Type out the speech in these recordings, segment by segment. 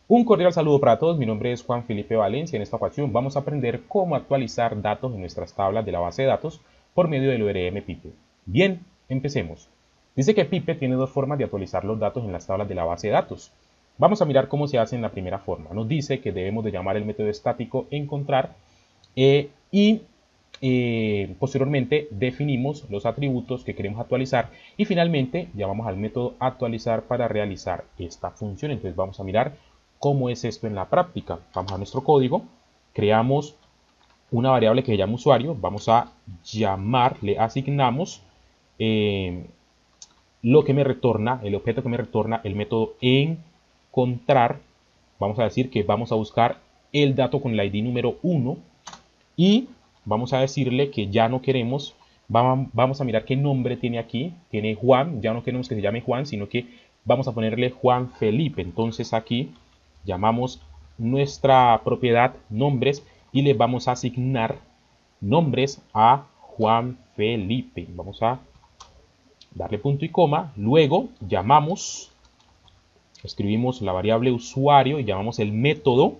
Un cordial saludo para todos, mi nombre es Juan Felipe Valencia. En esta ocasión vamos a aprender cómo actualizar datos en nuestras tablas de la base de datos por medio del ORM Pipe. Bien, empecemos. Dice que Pipe tiene dos formas de actualizar los datos en las tablas de la base de datos. Vamos a mirar cómo se hace en la primera forma. Nos dice que debemos de llamar el método estático encontrar y posteriormente definimos los atributos que queremos actualizar y finalmente llamamos al método actualizar para realizar esta función. Entonces vamos a mirar cómo es esto en la práctica. Vamos a nuestro código, creamos una variable que se llama usuario, vamos a llamar, le asignamos lo que me retorna, el objeto que me retorna el método encontrar. Vamos a decir que vamos a buscar el dato con el ID número 1 y vamos a decirle que ya no queremos, vamos a mirar qué nombre tiene aquí, tiene Juan, ya no queremos que se llame Juan, sino que vamos a ponerle Juan Felipe. Entonces aquí llamamos nuestra propiedad nombres y le vamos a asignar nombres a Juan Felipe. Vamos a darle punto y coma, luego llamamos, escribimos la variable usuario y llamamos el método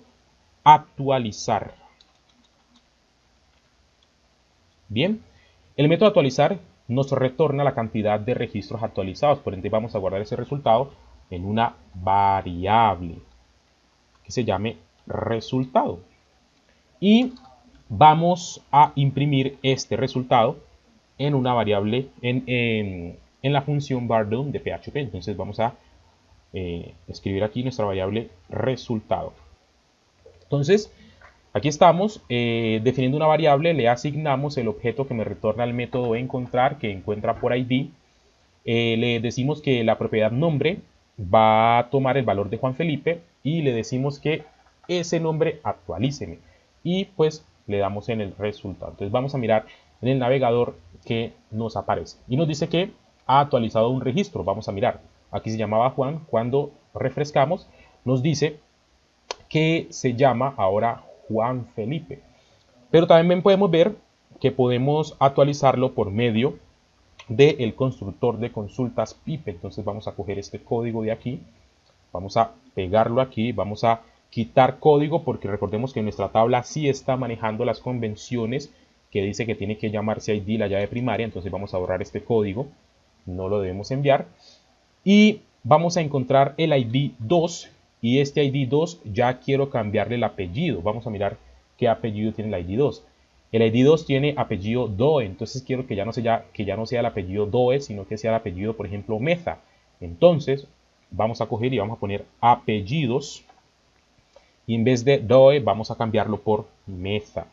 actualizar. Bien, el método actualizar nos retorna la cantidad de registros actualizados, por ende vamos a guardar ese resultado en una variable que se llame resultado. Y vamos a imprimir este resultado en una variable, en la función var_done de PHP. Entonces vamos a escribir aquí nuestra variable resultado. Entonces, aquí estamos definiendo una variable, le asignamos el objeto que me retorna el método encontrar, que encuentra por ID. Le decimos que la propiedad nombre va a tomar el valor de Juan Felipe y le decimos que ese nombre actualíceme. Y pues le damos en el resultado. Entonces vamos a mirar en el navegador que nos aparece. Y nos dice que ha actualizado un registro. Vamos a mirar. Aquí se llamaba Juan. Cuando refrescamos nos dice que se llama ahora Juan Felipe. Pero también podemos ver que podemos actualizarlo por medio del constructor de consultas Pipe. Entonces vamos a coger este código de aquí, vamos a pegarlo aquí, vamos a quitar código porque recordemos que nuestra tabla sí está manejando las convenciones que dice que tiene que llamarse ID la llave primaria. Entonces vamos a borrar este código, no lo debemos enviar. Y vamos a encontrar el ID 2 y este ID 2 ya quiero cambiarle el apellido. Vamos a mirar qué apellido tiene el ID 2. El ID 2 tiene apellido Doe, entonces quiero que ya no sea el apellido Doe, sino que sea el apellido, por ejemplo, Meza. Entonces vamos a coger y vamos a poner apellidos y en vez de Doe vamos a cambiarlo por Meza.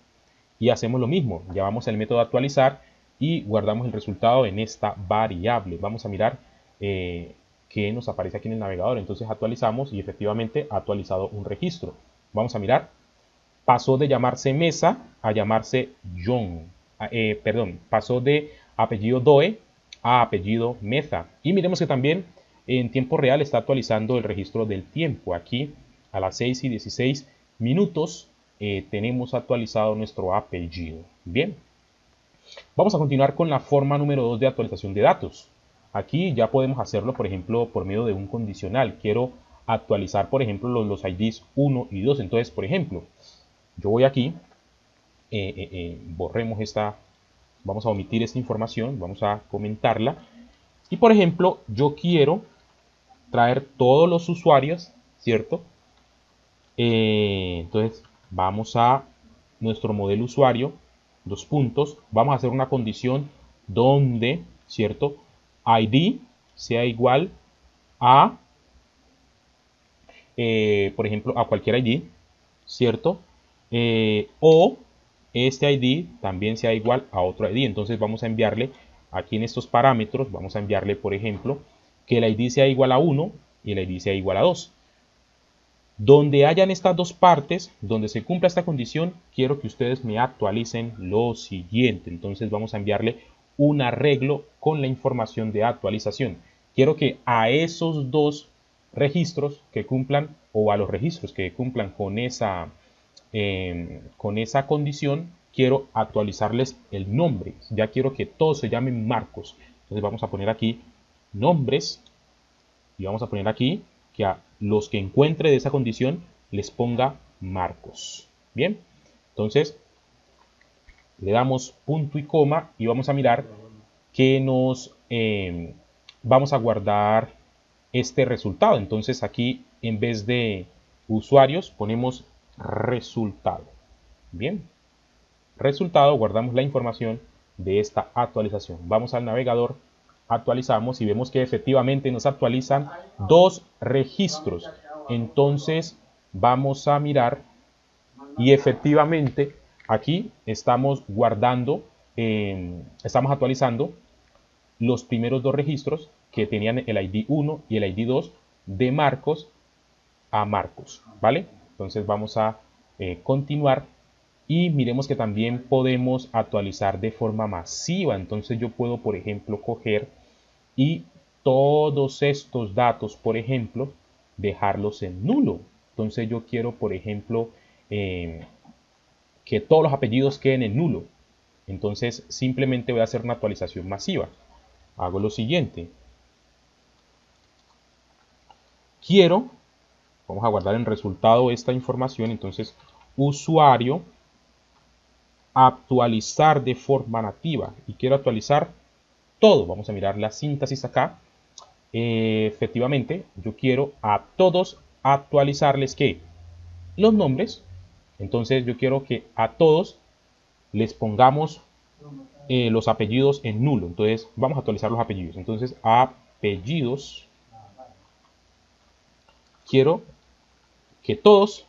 Y hacemos lo mismo, llamamos el método actualizar y guardamos el resultado en esta variable. Vamos a mirar que nos aparece aquí en el navegador. Entonces actualizamos y efectivamente ha actualizado un registro. Vamos a mirar, pasó de llamarse Meza a llamarse John. Perdón, pasó de apellido Doe a apellido Meza. Y miremos que también en tiempo real está actualizando el registro del tiempo. Aquí a las 6:16 tenemos actualizado nuestro apellido. Bien, vamos a continuar con la forma número 2 de actualización de datos. Aquí ya podemos hacerlo, por ejemplo, por medio de un condicional. Quiero actualizar, por ejemplo, los IDs 1 y 2. Entonces, por ejemplo, yo voy aquí, borremos esta, vamos a omitir esta información, vamos a comentarla. Y, por ejemplo, yo quiero traer todos los usuarios, ¿cierto? Entonces, vamos a nuestro modelo usuario, dos puntos, vamos a hacer una condición donde, ¿cierto? ID sea igual a, por ejemplo, a cualquier ID, ¿cierto? O este ID también sea igual a otro ID. Entonces vamos a enviarle aquí en estos parámetros, vamos a enviarle, por ejemplo, que el ID sea igual a 1 y el ID sea igual a 2. Donde hayan estas dos partes, donde se cumpla esta condición, quiero que ustedes me actualicen lo siguiente. Entonces vamos a enviarle un arreglo con la información de actualización. Quiero que a esos dos registros que cumplan, o a los registros que cumplan con esa condición, quiero actualizarles el nombre. Ya quiero que todos se llamen Marcos. Entonces vamos a poner aquí nombres y vamos a poner aquí que a los que encuentre de esa condición les ponga Marcos. Bien, entonces le damos punto y coma y vamos a mirar que nos vamos a guardar este resultado. Entonces aquí en vez de usuarios ponemos resultado. Bien, resultado, guardamos la información de esta actualización. Vamos al navegador, actualizamos y vemos que efectivamente nos actualizan dos registros. Entonces vamos a mirar y efectivamente aquí estamos guardando, estamos actualizando los primeros dos registros que tenían el ID 1 y el ID 2 de Marcos a Marcos, ¿vale? Entonces vamos a continuar y miremos que también podemos actualizar de forma masiva. Entonces yo puedo, por ejemplo, coger y todos estos datos, por ejemplo, dejarlos en nulo. Entonces yo quiero, por ejemplo, que todos los apellidos queden en nulo. Entonces simplemente voy a hacer una actualización masiva. Hago lo siguiente. Quiero, vamos a guardar en resultado esta información, entonces usuario, actualizar de forma nativa. Y quiero actualizar todo. Vamos a mirar la síntesis acá. Efectivamente, yo quiero a todos actualizarles ¿qué? Los nombres. Entonces yo quiero que a todos les pongamos los apellidos en nulo. Entonces vamos a actualizar los apellidos. Entonces apellidos. Quiero que todos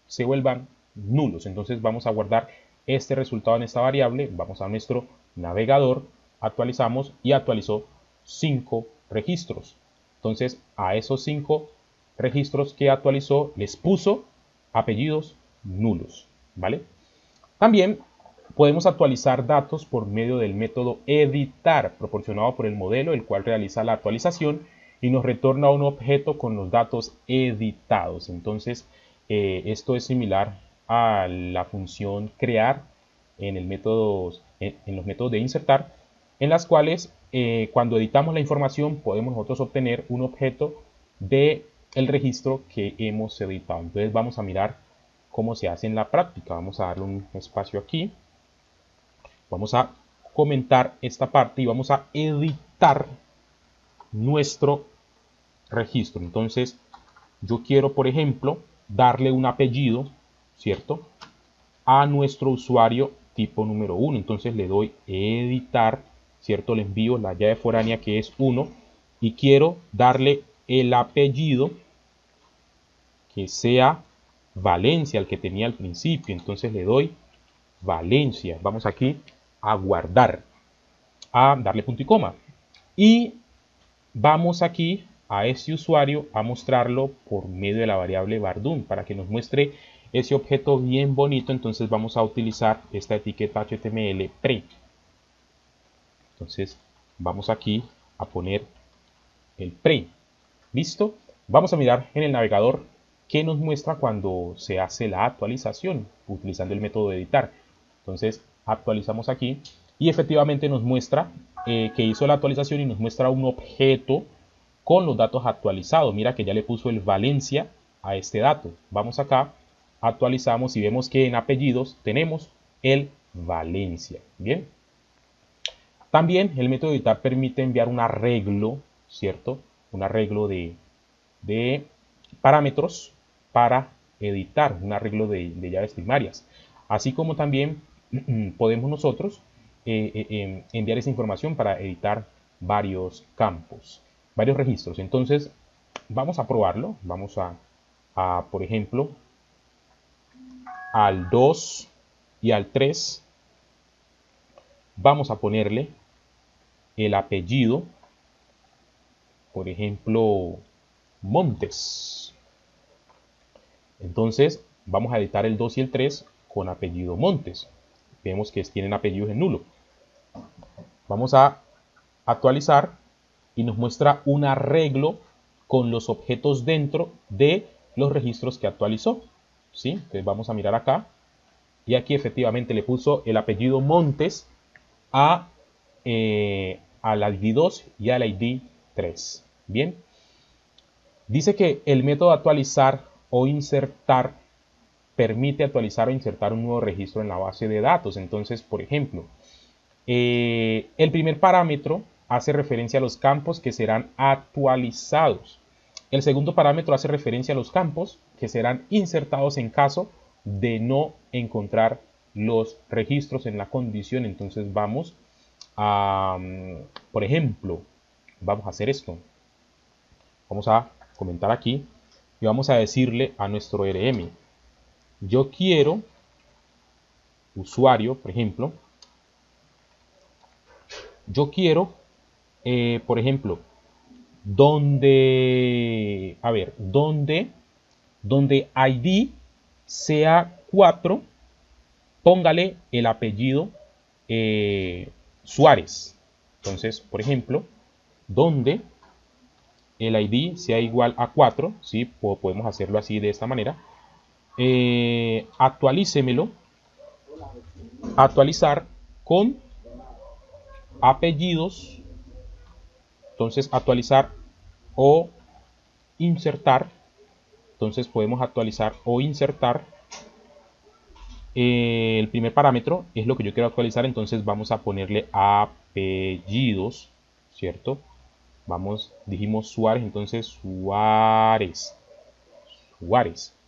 se vuelvan nulos. Entonces vamos a guardar este resultado en esta variable. Vamos a nuestro navegador, actualizamos y actualizó 5 registros. Entonces a esos 5 registros que actualizó les puso apellidos nulos, ¿vale? También podemos actualizar datos por medio del método editar proporcionado por el modelo, el cual realiza la actualización y nos retorna un objeto con los datos editados. Entonces esto es similar a la función crear en los métodos de insertar, en las cuales cuando editamos la información podemos nosotros obtener un objeto del registro que hemos editado. Entonces vamos a mirar cómo se hace en la práctica. Vamos a darle un espacio aquí. Vamos a comentar esta parte y vamos a editar nuestro registro. Entonces yo quiero, por ejemplo, darle un apellido, ¿cierto?, a nuestro usuario tipo número 1. Entonces le doy editar, ¿cierto? Le envío la llave foránea que es 1 y quiero darle el apellido que sea Valencia, el que tenía al principio. Entonces le doy Valencia. Vamos aquí a guardar, a darle punto y coma. Y vamos aquí a este usuario a mostrarlo por medio de la variable Bardun para que nos muestre ese objeto bien bonito. Entonces vamos a utilizar esta etiqueta HTML pre. Entonces vamos aquí a poner el pre. ¿Listo? Vamos a mirar en el navegador qué nos muestra cuando se hace la actualización utilizando el método de editar. Entonces actualizamos aquí y efectivamente nos muestra que hizo la actualización y nos muestra un objeto con los datos actualizados. Mira que ya le puso el Valencia a este dato. Vamos acá, actualizamos y vemos que en apellidos tenemos el Valencia. Bien. También el método de editar permite enviar un arreglo, ¿cierto? Un arreglo de parámetros para editar, un arreglo de llaves primarias. Así como también podemos nosotros enviar esa información para editar varios campos, varios registros. Entonces vamos a probarlo. Vamos a por ejemplo, al 2 y al 3 vamos a ponerle el apellido, por ejemplo, Montes. Entonces vamos a editar el 2 y el 3 con apellido Montes. Vemos que tienen apellidos en nulo. Vamos a actualizar y nos muestra un arreglo con los objetos dentro de los registros que actualizó. ¿Sí? Entonces vamos a mirar acá y aquí efectivamente le puso el apellido Montes al ID 2 y al ID 3. Bien. Dice que el método actualizar o insertar permite actualizar o insertar un nuevo registro en la base de datos. Entonces, por ejemplo, el primer parámetro hace referencia a los campos que serán actualizados. El segundo parámetro hace referencia a los campos que serán insertados en caso de no encontrar los registros en la condición. Entonces vamos a, por ejemplo, vamos a hacer esto. Vamos a comentar aquí y vamos a decirle a nuestro ORM, yo quiero usuario, por ejemplo, yo quiero, por ejemplo, donde ID sea 4, póngale el apellido Suárez. Entonces, por ejemplo, donde el ID sea igual a 4, ¿sí? Podemos hacerlo así de esta manera. Actualícemelo, actualizar con apellidos. Entonces, actualizar o insertar. Entonces, podemos actualizar o insertar. El primer parámetro es lo que yo quiero actualizar, entonces vamos a ponerle apellidos, ¿cierto? Dijimos Suárez, entonces Suárez,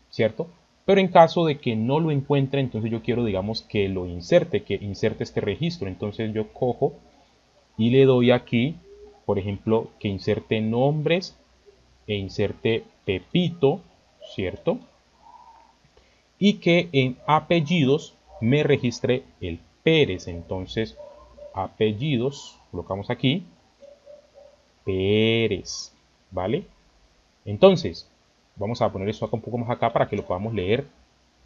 ¿cierto? Pero en caso de que no lo encuentre, entonces yo quiero, digamos, que lo inserte, que inserte este registro. Entonces yo cojo y le doy aquí, por ejemplo, que inserte nombres e inserte Pepito, ¿cierto? Y que en apellidos me registre el Pérez. Entonces, apellidos, colocamos aquí, Pérez, ¿vale? Entonces, vamos a poner esto acá un poco más acá para que lo podamos leer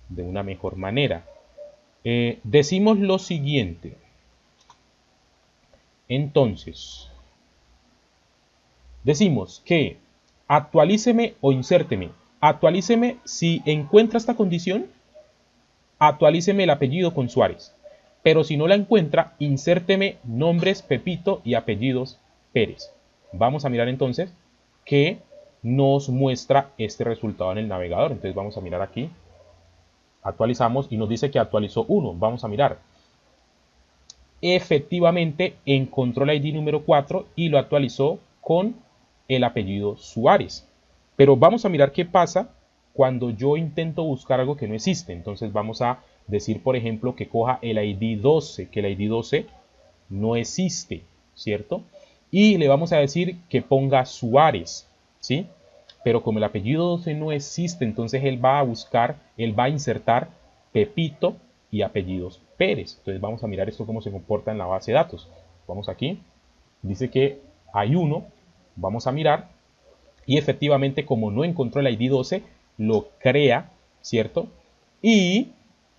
de una mejor manera. Decimos lo siguiente. Entonces, decimos que actualíceme o insérteme. Actualíceme si encuentra esta condición, actualíceme el apellido con Suárez. Pero si no la encuentra, insérteme nombres Pepito y apellidos Pérez. Vamos a mirar entonces qué nos muestra este resultado en el navegador. Entonces vamos a mirar aquí. Actualizamos y nos dice que actualizó 1. Vamos a mirar. Efectivamente encontró el ID número 4 y lo actualizó con el apellido Suárez. Pero vamos a mirar qué pasa cuando yo intento buscar algo que no existe. Entonces vamos a decir, por ejemplo, que coja el ID 12, que el ID 12 no existe, ¿cierto? Y le vamos a decir que ponga Suárez, ¿sí? Pero como el apellido 12 no existe, entonces él va a buscar, él va a insertar Pepito y apellidos Pérez. Entonces vamos a mirar esto cómo se comporta en la base de datos. Vamos aquí, dice que hay uno, vamos a mirar, y efectivamente como no encontró el ID 12, lo crea, ¿cierto? Y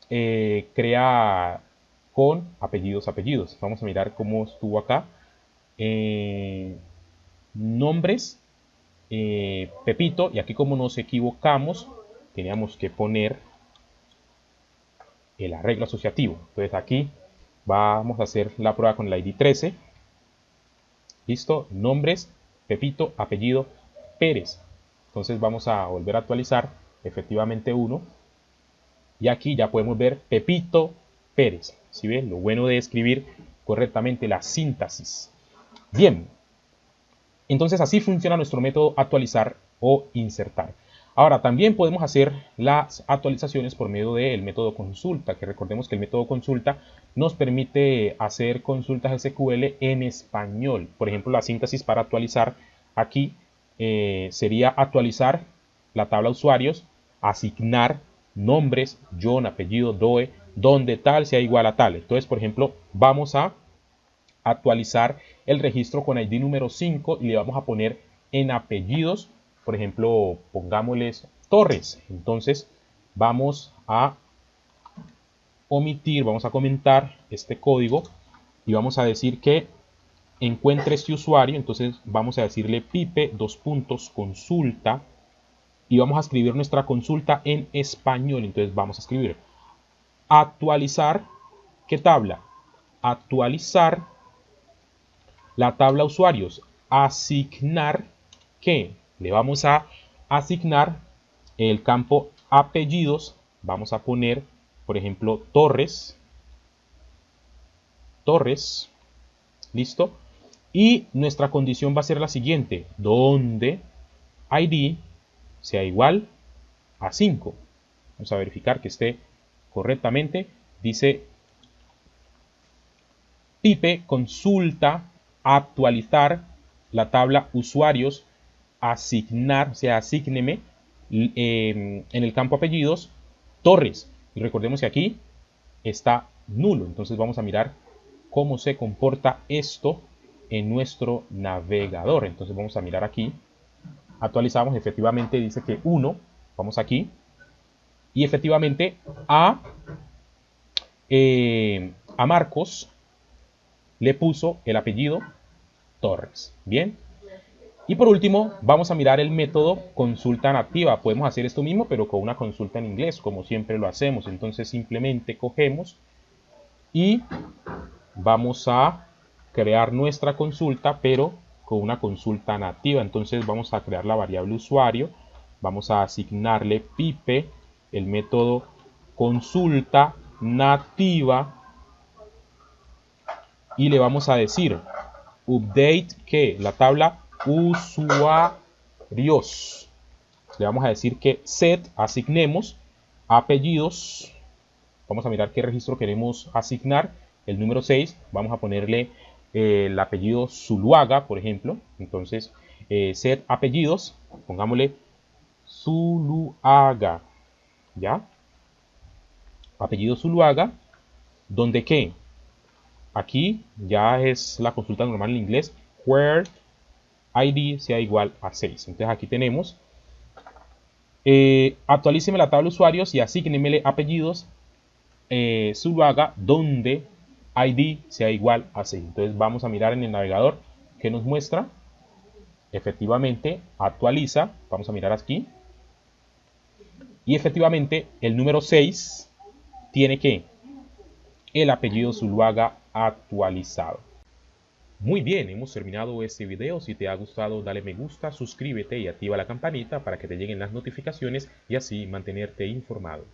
crea con apellidos. Vamos a mirar cómo estuvo acá. Nombres, Pepito, y aquí como nos equivocamos, teníamos que poner el arreglo asociativo. Entonces aquí vamos a hacer la prueba con el ID 13. Listo, nombres, Pepito, apellido, Pérez. Entonces vamos a volver a actualizar, efectivamente 1. Y aquí ya podemos ver Pepito Pérez. ¿Sí ven? Lo bueno de escribir correctamente la síntesis. Bien, entonces así funciona nuestro método actualizar o insertar. Ahora también podemos hacer las actualizaciones por medio del método consulta, que recordemos que el método consulta nos permite hacer consultas SQL en español. Por ejemplo, la síntesis para actualizar aquí sería actualizar la tabla usuarios, asignar nombres, John, apellido, DOE, donde tal sea igual a tal. Entonces, por ejemplo, vamos a actualizar el registro con ID número 5 y le vamos a poner en apellidos, por ejemplo, pongámosles Torres. Entonces vamos a omitir, vamos a comentar este código y vamos a decir que encuentre este usuario. Entonces vamos a decirle pipe consulta y vamos a escribir nuestra consulta en español. Entonces vamos a escribir actualizar, ¿qué tabla? Actualizar la tabla usuarios, asignar, ¿qué? Le vamos a asignar el campo apellidos. Vamos a poner, por ejemplo, Torres. ¿Listo? Y nuestra condición va a ser la siguiente, donde ID sea igual a 5. Vamos a verificar que esté correctamente. Dice Pipe consulta actualizar la tabla usuarios, asignar, o sea, asígneme en el campo apellidos Torres. Y recordemos que aquí está nulo. Entonces vamos a mirar cómo se comporta esto en nuestro navegador. Entonces vamos a mirar aquí. Actualizamos, efectivamente dice que 1. Vamos aquí. Y efectivamente a Marcos le puso el apellido Torres. Bien. Y por último, vamos a mirar el método consulta nativa. Podemos hacer esto mismo, pero con una consulta en inglés, como siempre lo hacemos. Entonces simplemente cogemos y vamos a crear nuestra consulta, pero con una consulta nativa. Entonces vamos a crear la variable usuario. Vamos a asignarle Pipe, el método consulta nativa. Y le vamos a decir update que la tabla usuarios. Le vamos a decir que set asignemos apellidos. Vamos a mirar qué registro queremos asignar. El número 6, vamos a ponerle el apellido Zuluaga, por ejemplo. Entonces, set apellidos, pongámosle Zuluaga. ¿Ya? Apellido Zuluaga, donde qué. Aquí ya es la consulta normal en inglés, where ID sea igual a 6. Entonces aquí tenemos, actualíceme la tabla de usuarios y asígnemele apellidos Zuluaga donde ID sea igual a 6. Entonces vamos a mirar en el navegador que nos muestra. Efectivamente actualiza, vamos a mirar aquí. Y efectivamente el número 6 tiene que el apellido Zuluaga actualizado. Muy bien, hemos terminado este video. Si te ha gustado, dale me gusta, suscríbete y activa la campanita para que te lleguen las notificaciones y así mantenerte informado.